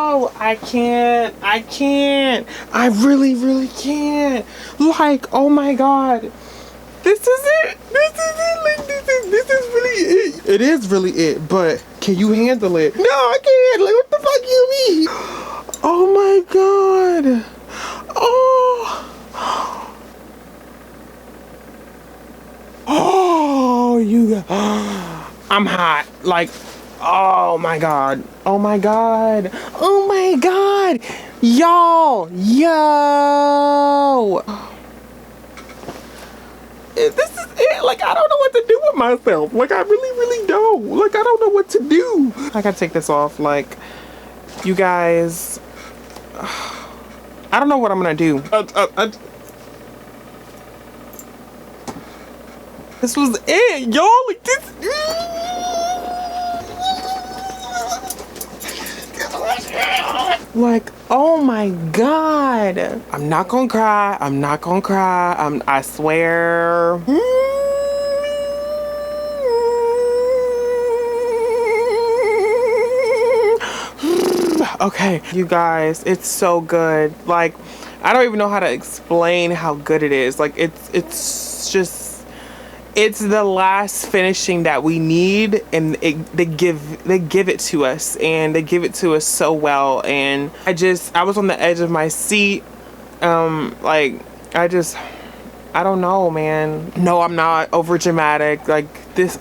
No, I can't. I really can't. Like, oh my God. This is it. Like, this is really it. It is really it, but can you handle it? No, I can't. Like, what the fuck you mean? Oh my God. Oh, you got, I'm hot. Like, oh my God. Oh my God. Oh my God. Y'all. Yo. This is it. Like, I don't know what to do with myself. Like, I really don't. Like, I don't know what to do. I gotta take this off. Like, you guys, I don't know what I'm gonna do. This was it, y'all. Like, this. Like, oh my God. I'm not gonna cry. I swear. Okay, you guys, it's so good. Like, I don't even know how to explain how good it is. Like, it's just, it's the last finishing that we need, and they give it to us, and they give it to us so well. And I was on the edge of my seat. Like, I don't know, man. No, I'm not over dramatic. Like this.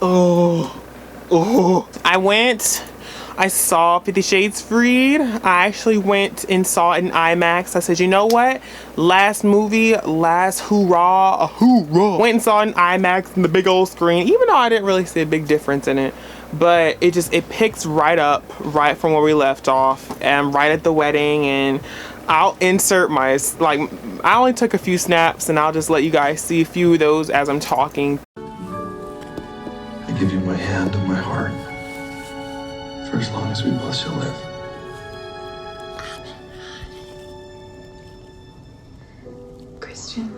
I saw 50 Shades Freed. I actually went and saw it in IMAX. I said, you know what? Last movie, last hoorah, hoorah. Went and saw it in IMAX in the big old screen, even though I didn't really see a big difference in it. But it picks right up, right from where we left off, and right at the wedding. And I'll insert my, like, I only took a few snaps, and I'll just let you guys see a few of those as I'm talking. I give you my hand and my heart. For as long as we both shall live. Christian,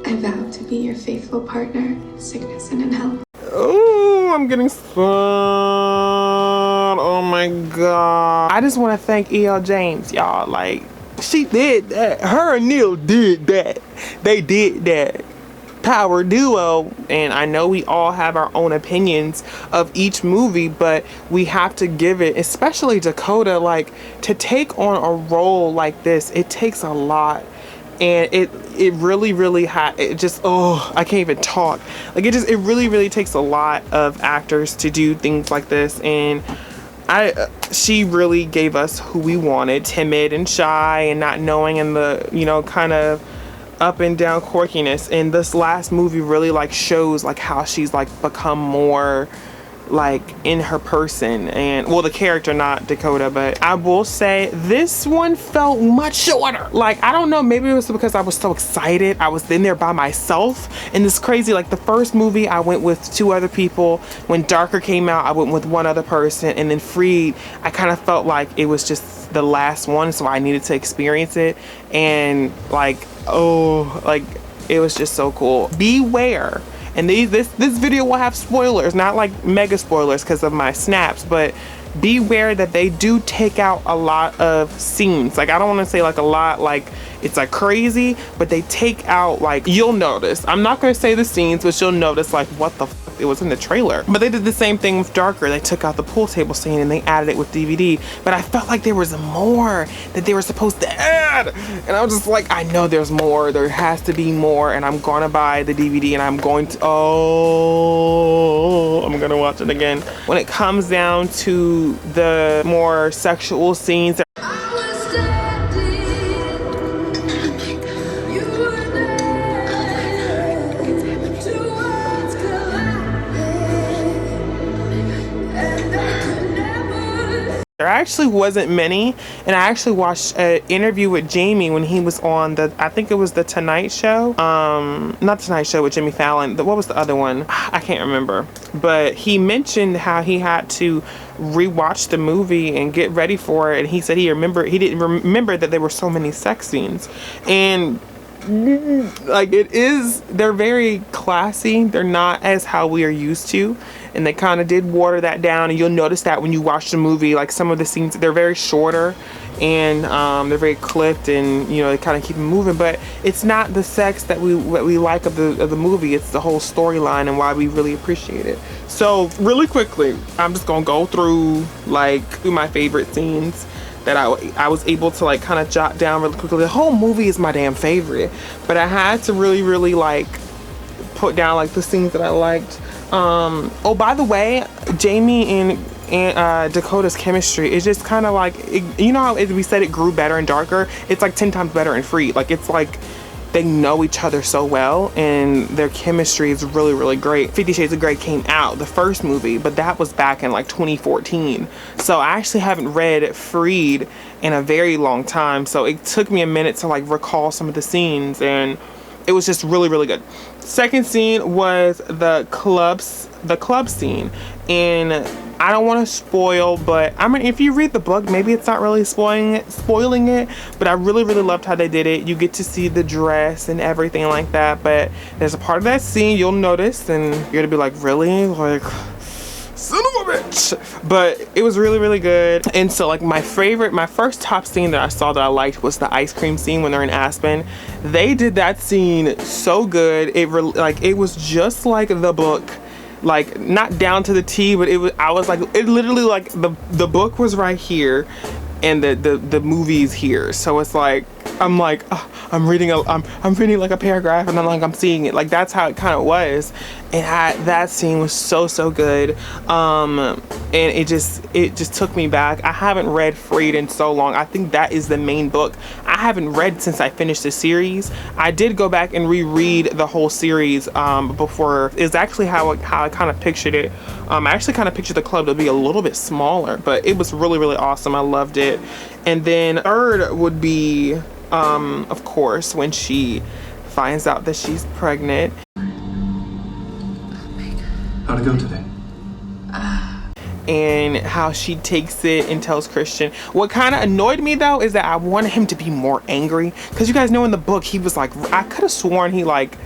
I vow to be your faithful partner in sickness and in health. Oh, I'm getting spun. Oh my God. I just want to thank E.L. James, y'all. Like, she did that. Her and Neil did that. They did that. Power duo. And I know we all have our own opinions of each movie, but we have to give it, especially Dakota, like, to take on a role like this, it takes a lot. And it really it just, oh, I can't even talk. Like, it really takes a lot of actors to do things like this. And she really gave us who we wanted, timid and shy and not knowing, and the, you know, kind of up and down quirkiness. And this last movie really, like, shows, like, how she's, like, become more, like, in her person. And, well, the character, not Dakota, but I will say this one felt much shorter. Like, I don't know, maybe it was because I was so excited. I was in there by myself, and it's crazy. Like, the first movie I went with 2 other people. When Darker came out, I went with 1 other person. And then Freed, I kind of felt like it was just the last one, so I needed to experience it. And, like, oh, like, it was just so cool. Beware. And this video will have spoilers, not like mega spoilers because of my snaps, but beware that they do take out a lot of scenes. Like, I don't want to say like a lot, like it's like crazy, but they take out, like, you'll notice. I'm not going to say the scenes, but you'll notice, like, what the f, it was in the trailer. But they did the same thing with Darker. They took out the pool table scene and they added it with DVD. But I felt like there was more that they were supposed to add. And I was just like, I know there's more. There has to be more. And I'm going to buy the DVD and I'm going to, I'm going to watch it again. When it comes down to the more sexual scenes, there actually wasn't many. And I actually watched an interview with Jamie when he was on the, I think it was the Tonight Show. Not Tonight Show with Jimmy Fallon. What was the other one? I can't remember. But he mentioned how he had to rewatch the movie and get ready for it. And he said he didn't remember that there were so many sex scenes. And like it is, they're very classy. They're not as how we are used to, and they kind of did water that down, and you'll notice that when you watch the movie, like some of the scenes, they're very shorter, and they're very clipped, and you know, they kind of keep it moving, but it's not the sex that we like of the movie. It's the whole storyline and why we really appreciate it. So really quickly, I'm just gonna go through my favorite scenes that I was able to like kind of jot down really quickly. The whole movie is my damn favorite, but I had to really like put down like the scenes that I liked. Oh, by the way, Jamie and Dakota's chemistry is just kind of like, you know how we said it grew better and darker? It's like 10 times better and Freed. Like, it's like they know each other so well, and their chemistry is really great. 50 Shades of Grey came out, the first movie, but that was back in like 2014. So I actually haven't read Freed in a very long time, so it took me a minute to like recall some of the scenes, and it was just really good. Second scene was the club scene, and I don't want to spoil, but I mean, if you read the book, maybe it's not really spoiling it, but I really loved how they did it. You get to see the dress and everything like that, but there's a part of that scene you'll notice, and you're gonna be like, really? Like, son of a bitch. But it was really good. And so like my first top scene that I saw that I liked was the ice cream scene when they're in Aspen. They did that scene so good. It was just like the book, like not down to the T, but it literally like the book was right here and the movie's here. So it's like I'm reading like a paragraph, and I'm seeing it. Like, that's how it kind of was. And that scene was so good. And it just took me back. I haven't read Freed in so long. I think that is the main book I haven't read since I finished the series. I did go back and reread the whole series before. It's actually how I kind of pictured it. I actually kind of pictured the club to be a little bit smaller, but it was really awesome. I loved it. And then third would be of course, when she finds out that she's pregnant. How'd it go today? And how she takes it and tells Christian. What kind of annoyed me though is that I wanted him to be more angry, because you guys know in the book he was like, I could have sworn he like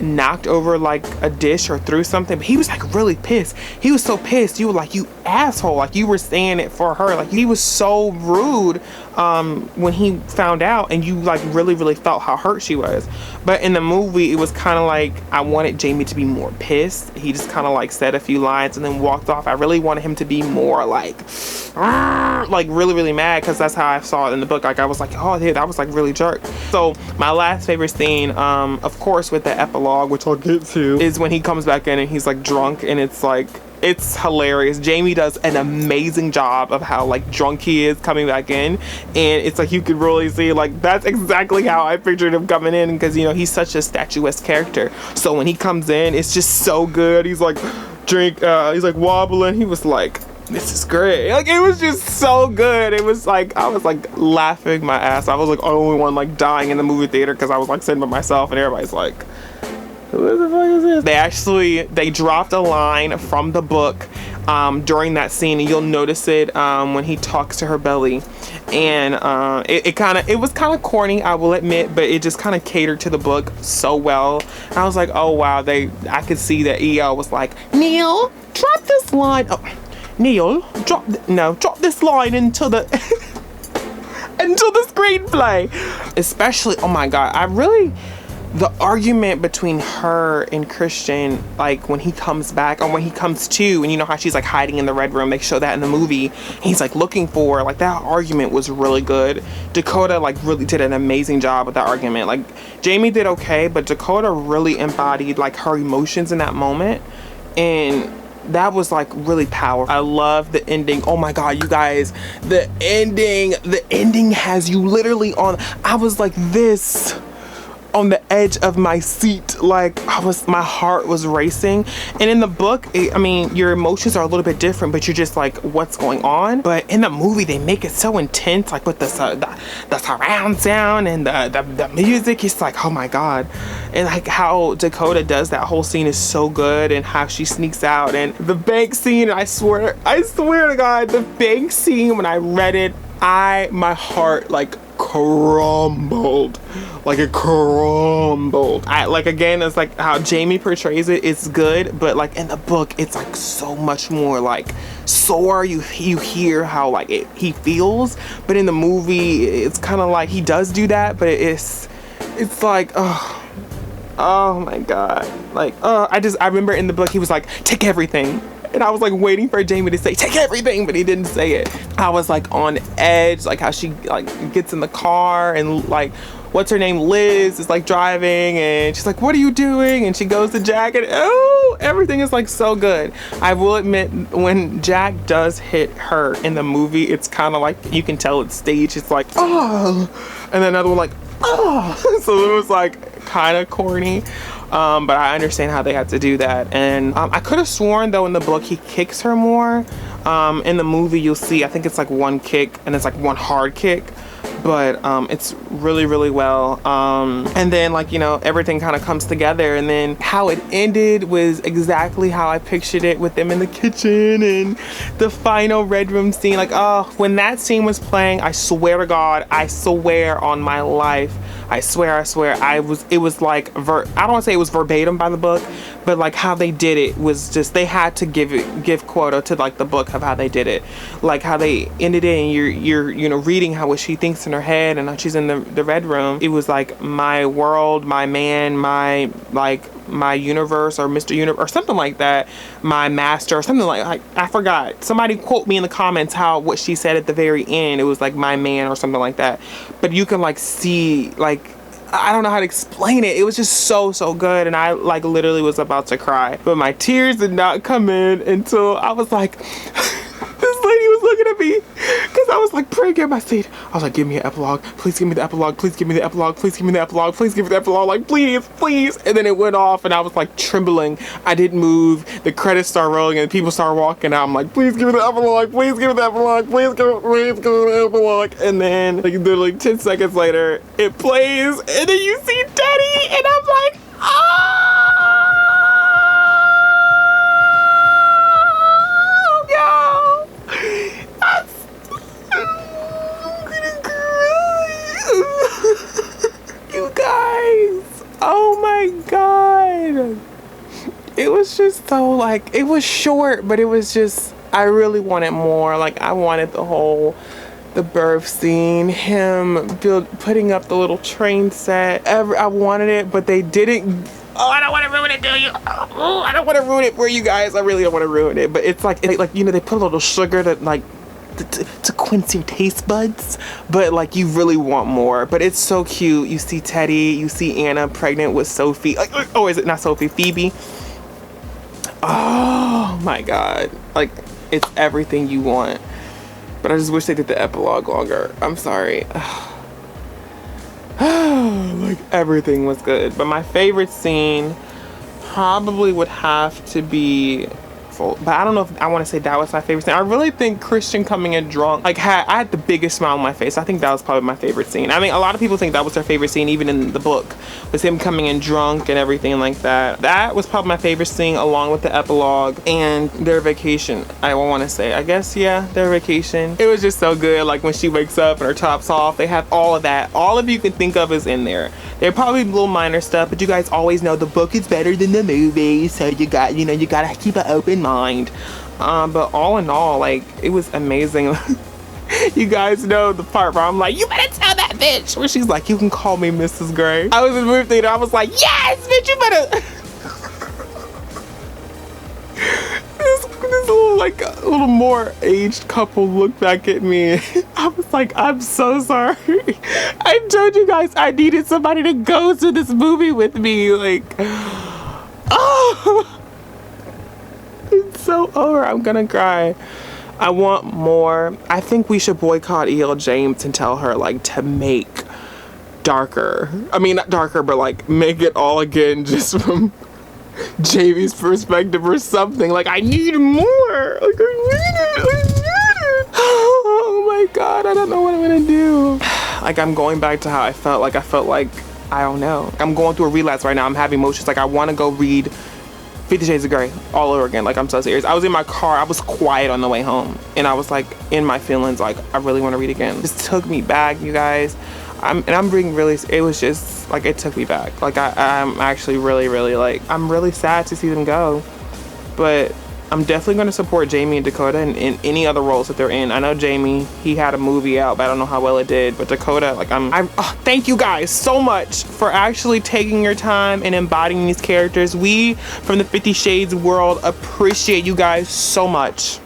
knocked over like a dish or threw something, but he was like really pissed. He was so pissed. You were like, you asshole, like you were saying it for her. Like, he was so rude when he found out, and you like really felt how hurt she was. But in the movie, it was kind of like I wanted Jamie to be more pissed. He just kind of like said a few lines and then walked off. I really wanted him to be more like really mad, because that's how I saw it in the book. Like, I was like, oh yeah, that was like really jerk. So my last favorite scene, of course, with the epilogue, which I'll get to, is when he comes back in and he's like drunk, and it's like, it's hilarious. Jamie does an amazing job of how like drunk he is coming back in, and it's like you could really see like that's exactly how I pictured him coming in, because you know he's such a statuesque character. So when he comes in, it's just so good. He's like he's like wobbling. He was like, this is great. Like, it was just so good. It was like, I was like laughing my ass. I was like the only one like dying in the movie theater, because I was like sitting by myself, and everybody's like, what the fuck is this? They dropped a line from the book during that scene, and you'll notice it when he talks to her belly, and it was kind of corny, I will admit, but it just kind of catered to the book so well. And I was like, oh wow, I could see that EL was like, Neil, drop this line. Oh, Neil, drop this line into the into the screenplay. Especially, oh my god, the argument between her and Christian, like when he comes back, or when he comes to, and you know how she's like hiding in the red room, they show that in the movie, he's like looking for, like, that argument was really good. Dakota like really did an amazing job with that argument. Like, Jamie did okay, but Dakota really embodied like her emotions in that moment, and that was like really powerful. I love the ending. Oh my god, you guys, the ending has you literally on, I was like this on the edge of my seat. Like, my heart was racing. And in the book, I mean, your emotions are a little bit different, but you're just like, what's going on? But in the movie, they make it so intense, like with the surround sound and the music. It's like, oh my god. And like how Dakota does that whole scene is so good, and how she sneaks out, and the bank scene, I swear to god, the bank scene, when I read it, my heart like crumbled. Like it crumbled. Again, it's like how Jamie portrays it, it's good, but like in the book it's like so much more like sore. You hear how like he feels, but in the movie it's kind of like he does do that, but it's like oh my god. Like I remember in the book he was like, take everything. And I was like waiting for Jamie to say, take everything, but he didn't say it. I was like on edge, like how she like gets in the car and like, what's her name? Liz is like driving and she's like, what are you doing? And she goes to Jack and oh, everything is like so good. I will admit when Jack does hit her in the movie, it's kind of like, you can tell it's staged. It's like, oh, and then another one like, oh. So it was like kind of corny. But I understand how they had to do that. And I could have sworn though in the book he kicks her more. In the movie you'll see, I think it's like one kick and it's like one hard kick, but it's really, really well. And then like, you know, everything kind of comes together, and then how it ended was exactly how I pictured it, with them in the kitchen and the final red room scene. Like, oh, when that scene was playing, I swear to God, I swear on my life, I swear, it was like, I don't want to say it was verbatim by the book, but like how they did it was just, they had to give quota to like the book of how they did it. Like how they ended it and you're you know, reading how what she thinks in her head and how she's in the red room. It was like my world, my man, my universe, or Mr. Universe, or something like that. My master, or something like I forgot. Somebody quote me in the comments how what she said at the very end. It was like my man or something like that. But you can like see, like, I don't know how to explain it. It was just so good, and I like literally was about to cry. But my tears did not come in until I was like, this lady was looking at me because I was like praying in my seat. I was like, give me an epilogue. Please give me the epilogue. Please give me the epilogue. Please give me the epilogue. Please give me the epilogue. Like, please. And then it went off and I was like trembling. I didn't move. The credits start rolling and people start walking out. I'm like, please give me the epilogue. Please give me the epilogue. Please give me the epilogue. And then like literally 10 seconds later, it plays and then you see Daddy and I'm like, you guys, oh my god, it was just so like, it was short, but it was just, I really wanted more. Like I wanted the birth scene, him putting up the little train set. I wanted it, but they didn't. Oh, I don't want to ruin it, do you? Oh, I don't want to ruin it for you guys. I really don't want to ruin it. But it's like, you know, they put a little sugar to like to quench your taste buds, but like you really want more. But it's so cute. You see Teddy, you see Anna pregnant with Sophie. Like, oh, is it not Sophie? Phoebe. Oh my god, like it's everything you want. But I just wish they did the epilogue longer. I'm sorry. Like everything was good, but my favorite scene probably would have to be, but I don't know if I want to say that was my favorite scene. I really think Christian coming in drunk, like I had the biggest smile on my face. I think that was probably my favorite scene. I mean, a lot of people think that was their favorite scene, even in the book, was him coming in drunk and everything like that. That was probably my favorite scene, along with the epilogue and their vacation. I want to say, I guess, yeah, their vacation. It was just so good. Like when she wakes up and her top's off, they have all of that. All of you can think of is in there. They're probably little minor stuff, but you guys always know the book is better than the movie, so you gotta keep an open mind. But all in all, like, it was amazing. You guys know the part where I'm like, you better tell that bitch, where she's like, you can call me Mrs. Gray. I was in the movie theater, I was like, yes, bitch, you better. This little, like, a little more aged couple looked back at me. I was like, I'm so sorry. I told you guys I needed somebody to go to this movie with me. Like, oh, it's so over. I'm gonna cry. I want more. I think we should boycott E.L. James and tell her, like, to make darker. I mean, not darker, but like make it all again just from Jamie's perspective or something. Like, I need more. Like, I need it. Oh my god, I don't know what I'm gonna do. Like, I'm going back to how I felt. Like, I don't know. I'm going through a relapse right now. I'm having emotions. Like, I want to go read 50 Shades of Grey all over again. Like, I'm so serious. I was in my car, I was quiet on the way home, and I was like in my feelings, like I really want to read again. It just took me back, you guys. I'm being really, it was just like, it took me back. Like I'm actually really like, I'm really sad to see them go, but I'm definitely going to support Jamie and Dakota in any other roles that they're in. I know Jamie, he had a movie out, but I don't know how well it did. But Dakota, like thank you guys so much for actually taking your time and embodying these characters. We from the 50 Shades world appreciate you guys so much,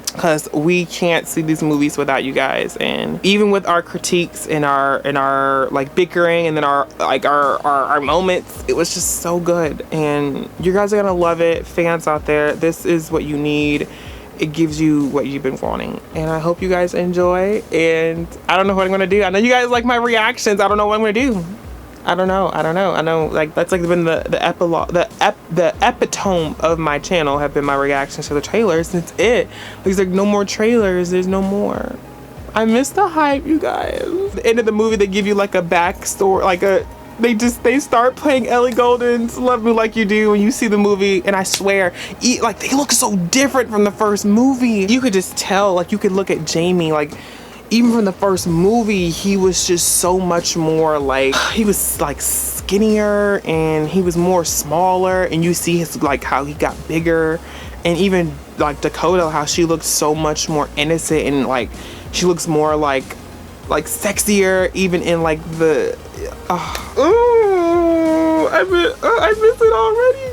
because we can't see these movies without you guys. And even with our critiques and our like bickering and then our moments, it was just so good. And you guys are gonna love it. Fans out there, this is what you need. It gives you what you've been wanting, and I hope you guys enjoy. And I don't know what I'm gonna do. I know you guys like my reactions. I don't know what I'm gonna do. I don't know. I know, like, that's like been the epilogue, the epitome of my channel have been my reactions to the trailers. That's it. There's like no more trailers. There's no more. I miss the hype, you guys. The end of the movie, they give you like a backstory, like they start playing Ellie Goulding's Love Me Like You Do when you see the movie, and I swear, like, they look so different from the first movie. You could just tell, like, you could look at Jamie, like, even from the first movie, he was just so much more like, he was like skinnier and he was more smaller, and you see his, like, how he got bigger. And even like Dakota, how she looks so much more innocent, and like she looks more like sexier even in like the I miss it already.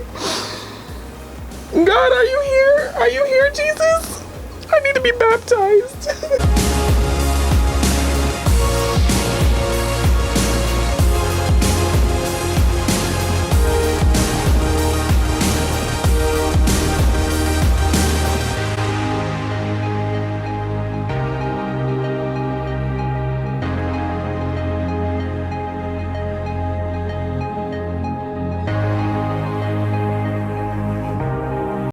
God, are you here? Are you here, Jesus? I need to be baptized.